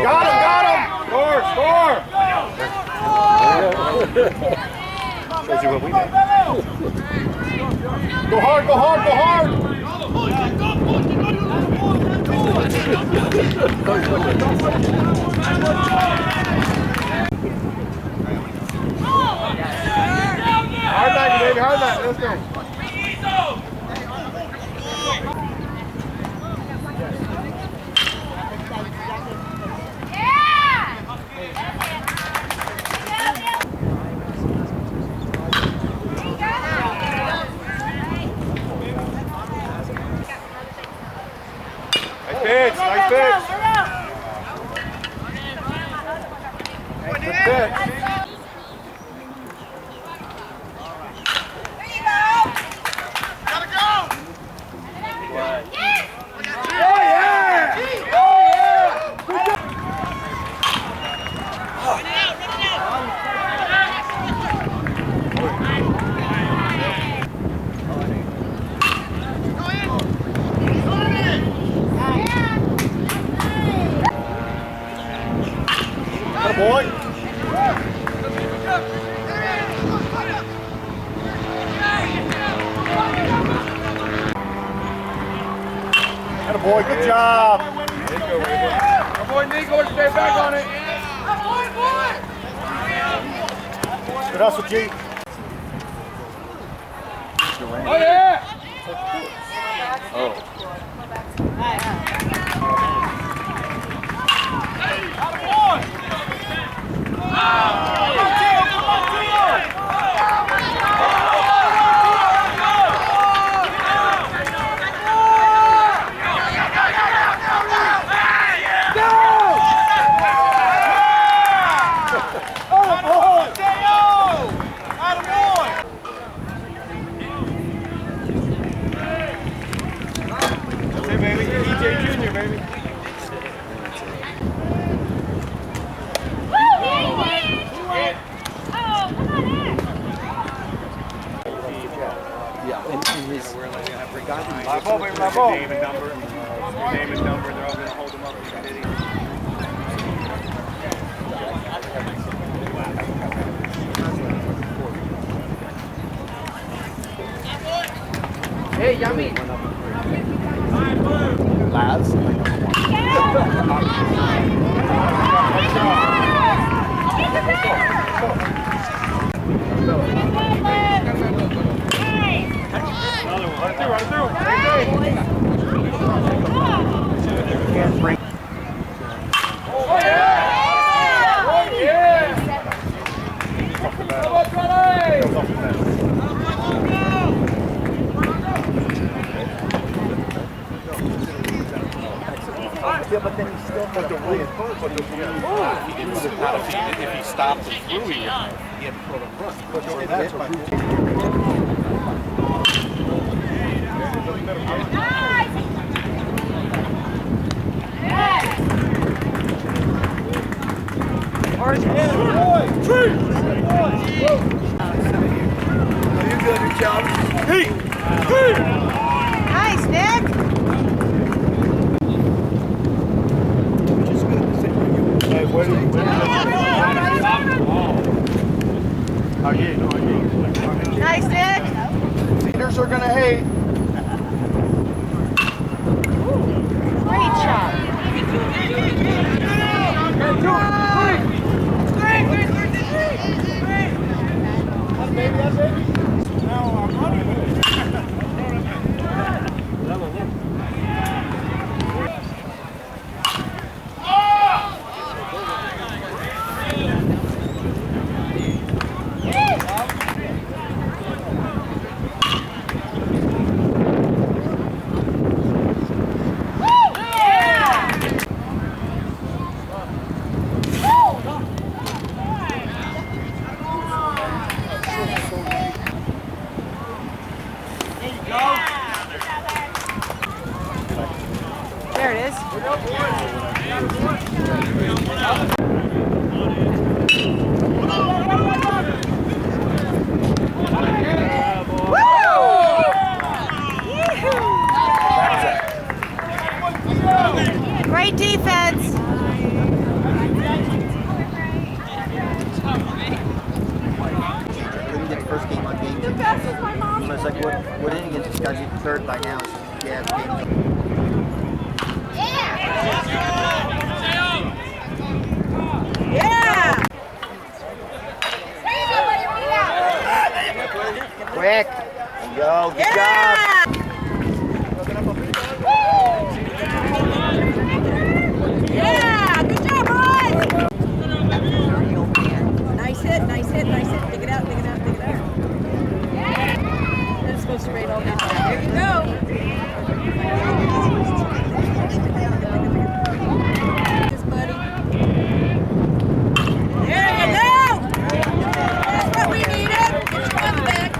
Got him! Score! Shows you what we did. Go hard! Hard back, baby, hard back. Let's go. Nice pitch. Good pitch. Boy. Atta boy, good job. Our boy Nico, stay back on it. Good hustle, G. Oh, yeah. Oh. My ball. Name and number, they're all going to hold them up. Hey, Yummy. Lads. Run through. Oh, yeah! Oh, yeah! Yeah, but then he still had to win. If he stopped and threw, he had to throw the front. That's what Nice, Nick. Nice, Nick. Leaders are gonna hate. Great shot. There it is. Great defense. Couldn't get the first game on game. I was like, what inning is this guy getting third by now? Yeah, the game's up. Yeah. Quick. Go. Good job. Yeah. Yeah. Good job, boys. Nice hit. Nice hit. Nice hit. Dig it out. Dig it out. Dig it out. Let's go straight over. There you go. Just buddy. There you go. That's what we needed. Get you on the back.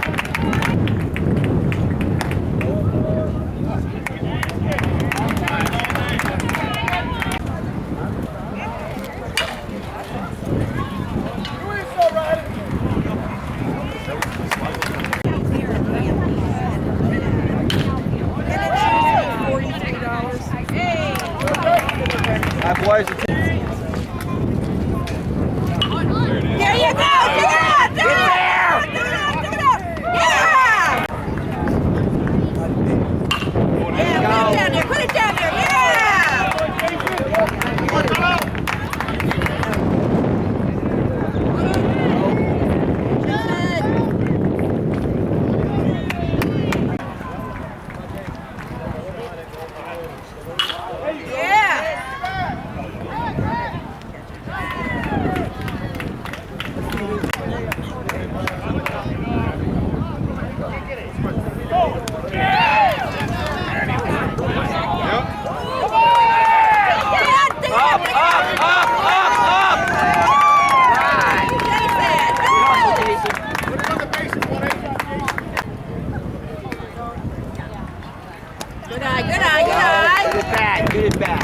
Boys, There you go! Dig it out! Dig it out! Dig it out! Dig it out! Yeah! Yeah, put it down there! Yeah! Good eye, good eye, good eye. Good at bat, good at bat.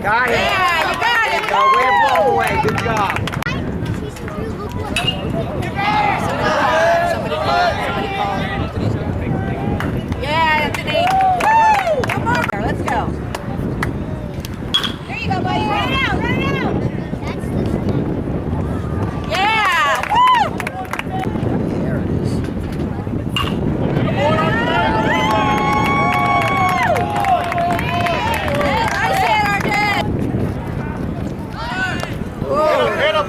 Got it. Yeah, you got it. Go, way to blow away. Good job. Somebody call. Yeah, Anthony. Woo! Come on. Let's go. There you go, buddy. Run it out, run it out. Yeah. Woo! There it is. Nice hit, Arden. Whoa. Hit him.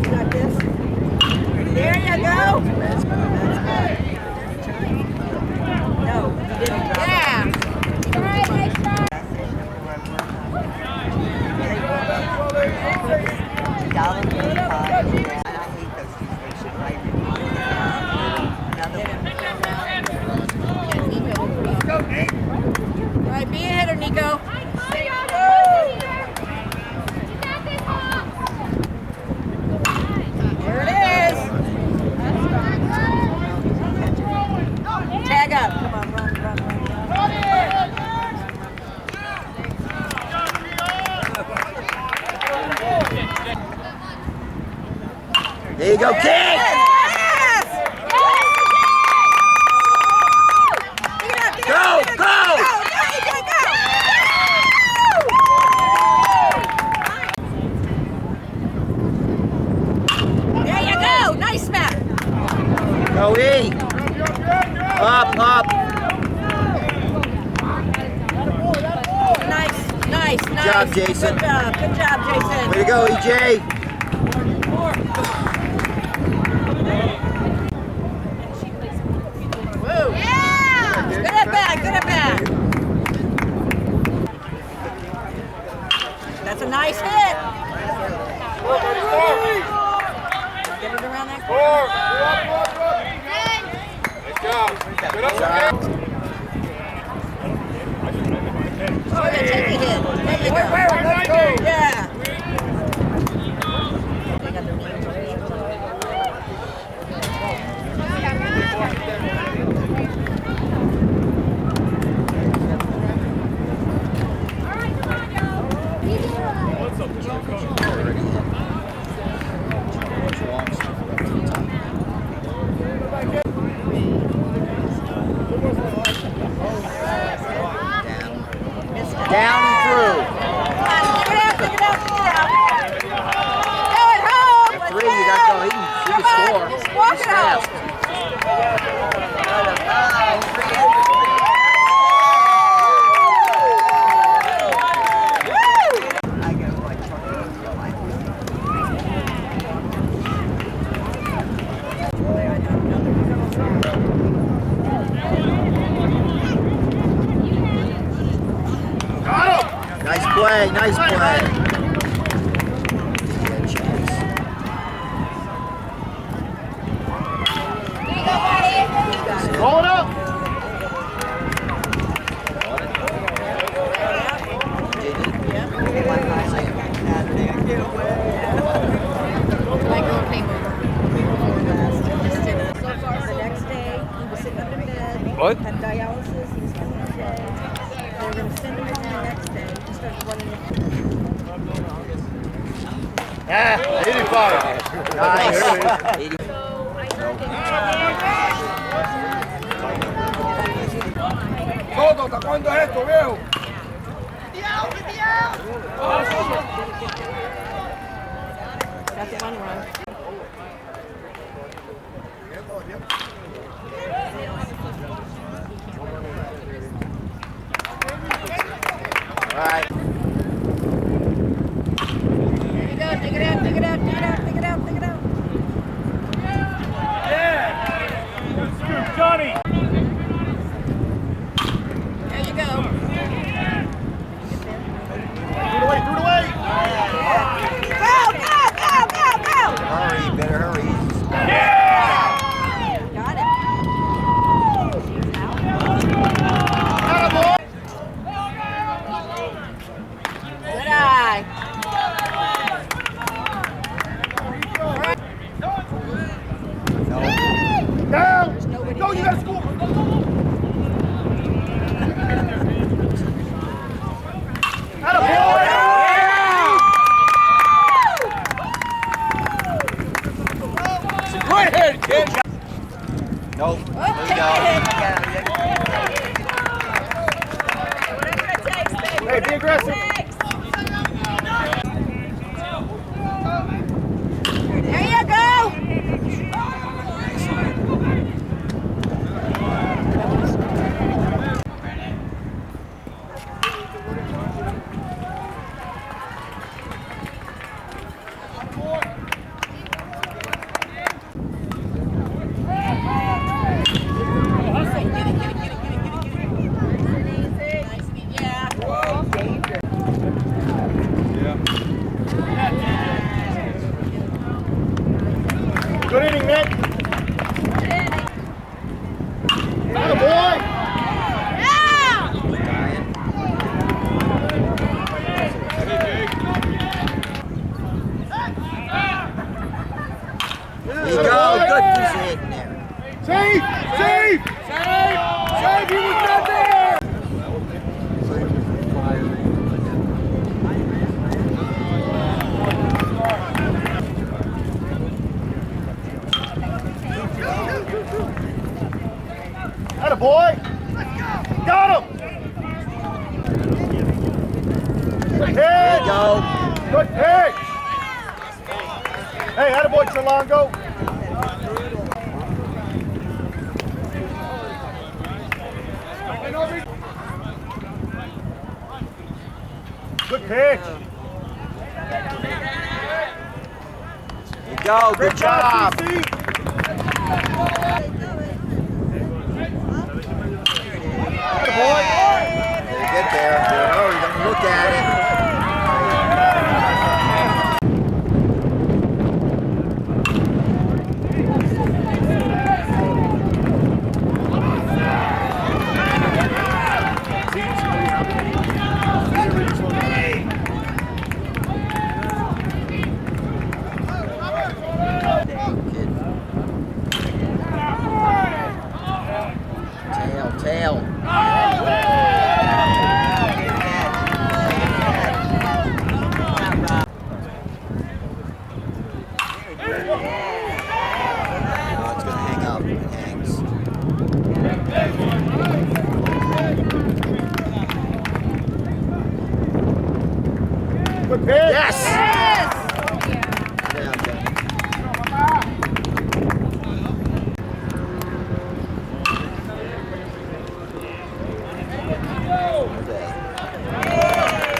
Got this. There you go. No, you didn't. Yeah. All right, be a hitter, Nico. There it is. Tag up. Come on, run, run, run. There you go, King! Yes! Go, go! There you go! Nice smack! Go, E! Up, up! Nice, nice, nice. Good job, Jason. Good job, Jason. Way to go, EJ! Woo! Yeah! Good at bat, good at bat. That's a nice hit. Get it around that corner. Let's go. Take a hit. There you go. Yeah. They got their names on it. Down and through. Take it out. Go it home. At 3, you got to go. He can score. Just walk it out. Nice play, nice play. Roll it up. Michael came over before last. Just did it. So far, the next day, he was sitting up in bed. What? Had dialysis. He was feeling okay. They were going to send him home the next day. He started running. 85. Nice. Todo, ¿hasta cuándo es esto, viejo? That's the money run. All right. There you go. Take it out. Take it out. Take it out. Take it out. Take it out. Yeah. Johnny. There you go. Through the way. Go. Hurry, better hurry. Yeah! Got it. Good eye. Down! Nobody Go, you there. gotta score! Good hit, kid! Nope. Oh, There take you go. Whatever it takes, baby. Hey, be aggressive. There you go. Good inning, Nick. Atta boy. There you go. Good piece of hitting there. Save! Save! Save! He was not there! Atta boy! Got him! Good There pitch! you go. Good pitch! Hey, atta boy, Chilango! Good pitch! There you go. Good job. CC. Atta boy! Very good there. Oh, you're going to look at it. Good pitch. Yes! Yes! Yeah, okay.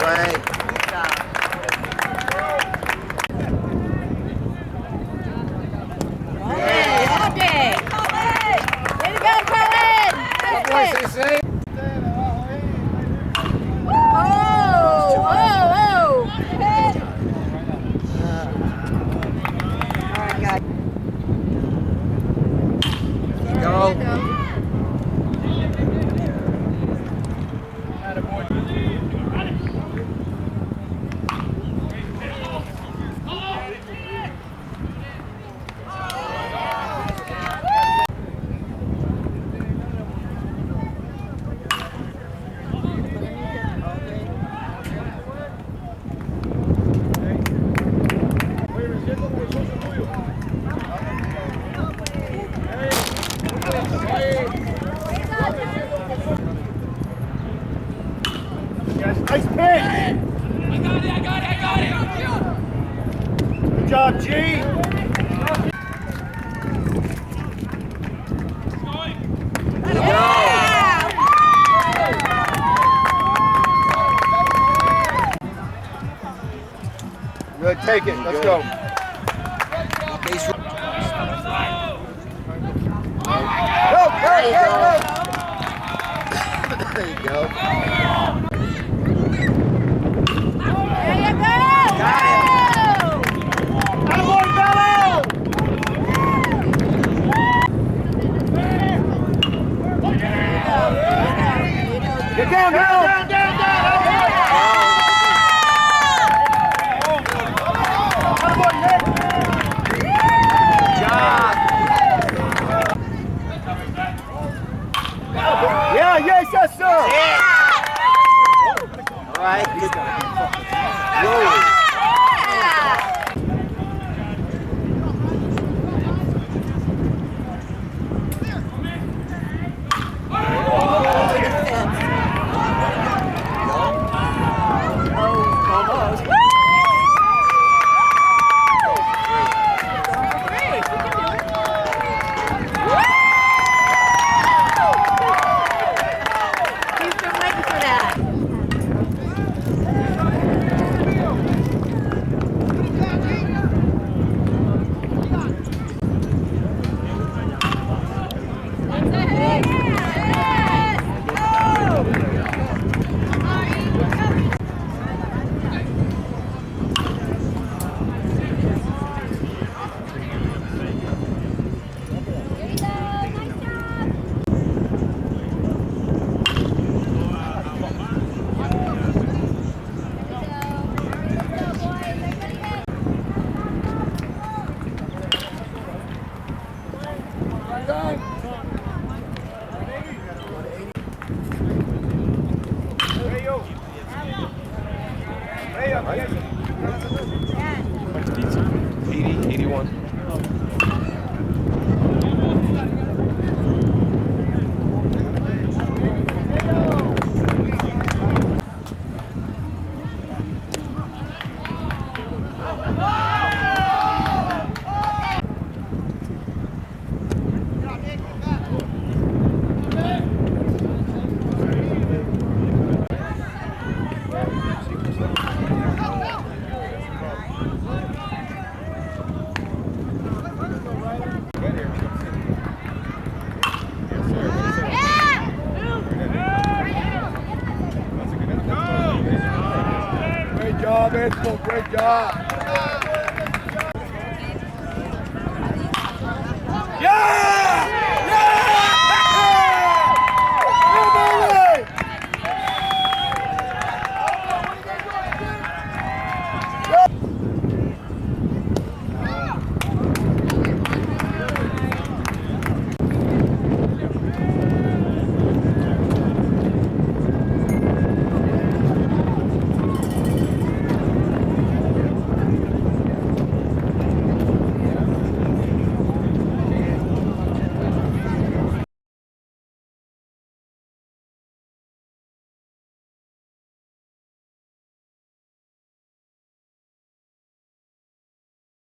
Right. All day. Way to go, Colin! That's it. Oh, oh, oh. All right, guys. Go. Nice pitch. I got it. Good job, G. Good, take it. Let's go. Base. Go. There you go. There you go. Got it. Attaboy, Bello. Get down. Attaboy, Nick. Yes, sir. All right. Great job, Edgewood. Great job.